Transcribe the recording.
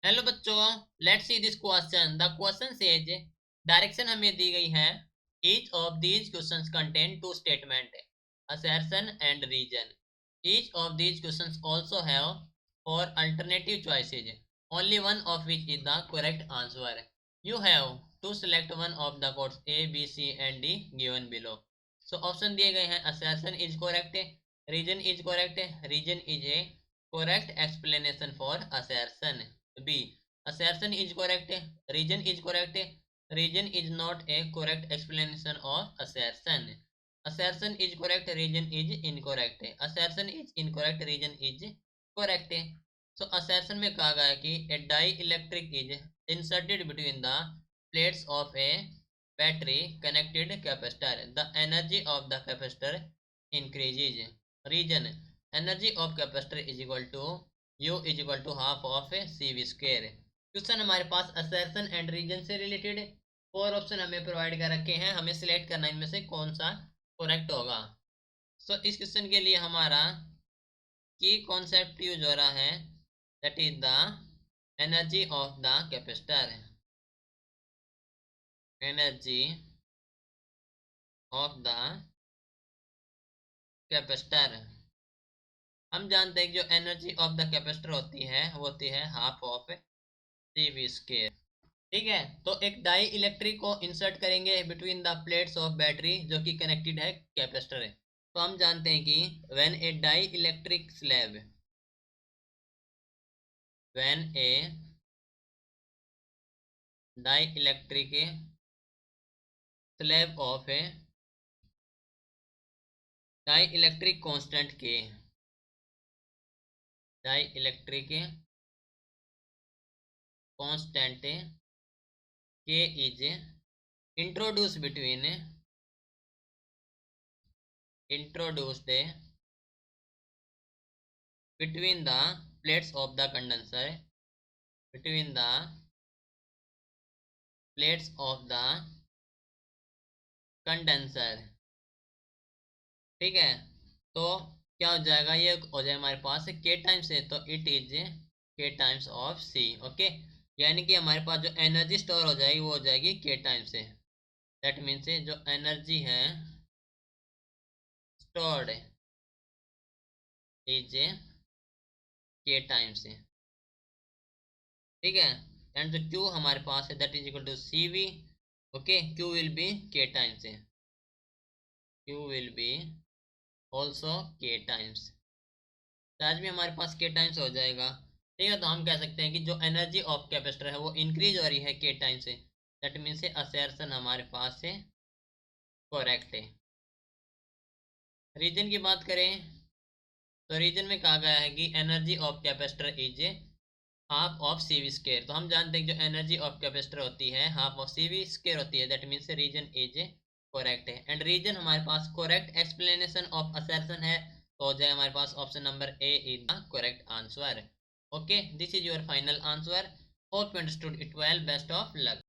Hello बच्चों, let's see this question. The question says direction हमें दी गई है। Each of these questions contain two statement, assertion and reason. Each of these questions also have four alternative choices, only one of which is the correct answer. You have to select one of the codes A B C and D given below. So option दिए गए हैं, assertion is correct, reason is correct, reason is A correct explanation for assertion. B. Assertion is correct. Reason is correct. Reason is not a correct explanation of assertion. Assertion is correct. Reason is incorrect. Assertion is incorrect. Reason is correct. So assertion में कहा गया कि a dielectric is inserted between the plates of a battery connected capacitor. The energy of the capacitor increases. Reason: energy of capacitor is equal to U is equal to half of CV square। Question हमारे पास assertion and reason से related four option हमें provide कर रखे हैं, हमें select करना इनमें से कौन सा करेक्ट होगा। सो इस क्वेश्चन के लिए हमारा की कॉन्सेप्ट यूज हो रहा है, that is the energy of the capacitor. Energy of the capacitor, हम जानते हैं कि जो एनर्जी ऑफ द कैपेसिटर होती है वो होती है हाफ ऑफ CV स्क्वायर। ठीक है, तो एक डाई इलेक्ट्रिक को इंसर्ट करेंगे between the plates of battery जो कि कनेक्टेड है कैपेसिटर है। तो हम जानते हैं कि when a dielectric slab, when a dielectric slab of a dielectric constant K, dielectric constant K is introduced between introduced between the plates of the condenser, between the plates of the condenser। ठीक है, तो क्या हो जाएगा, ये हो जाए हमारे पास के टाइम्स से, तो it is K times of C. Okay, यानी कि हमारे पास जो एनर्जी स्टोर हो जाएगी वो हो जाएगी के टाइम्स से। दैट मीन्स जो एनर्जी है स्टोर्ड इज के टाइम्स से। ठीक है, एंड जो क्यू हमारे पास है that is equal to C V. Okay, Q will be K times से, Q will be also K times. Charge भी हमारे पास के टाइम्स हो जाएगा। ठीक है, तो हम कह सकते हैं कि जो एनर्जी ऑफ कैपेसिटर है वो इंक्रीज हो रही है के टाइम से। दैट मीन्स असर्शन हमारे पास से करेक्ट है। रीजन की बात करें तो रीजन में कहा गया है कि energy of capacitor is half of C V square. तो हम जानते हैं कि जो एनर्जी ऑफ कैपेसिटर होती है half of C V square होती है। That means reason is correct है। एंड रीजन हमारे पास करेक्ट एक्सप्लेनेशन ऑफ असर्शन है, तो हो जाए हमारे पास option number A is the correct answer. Okay, this is your final answer. Hope you understood it well. Best of luck.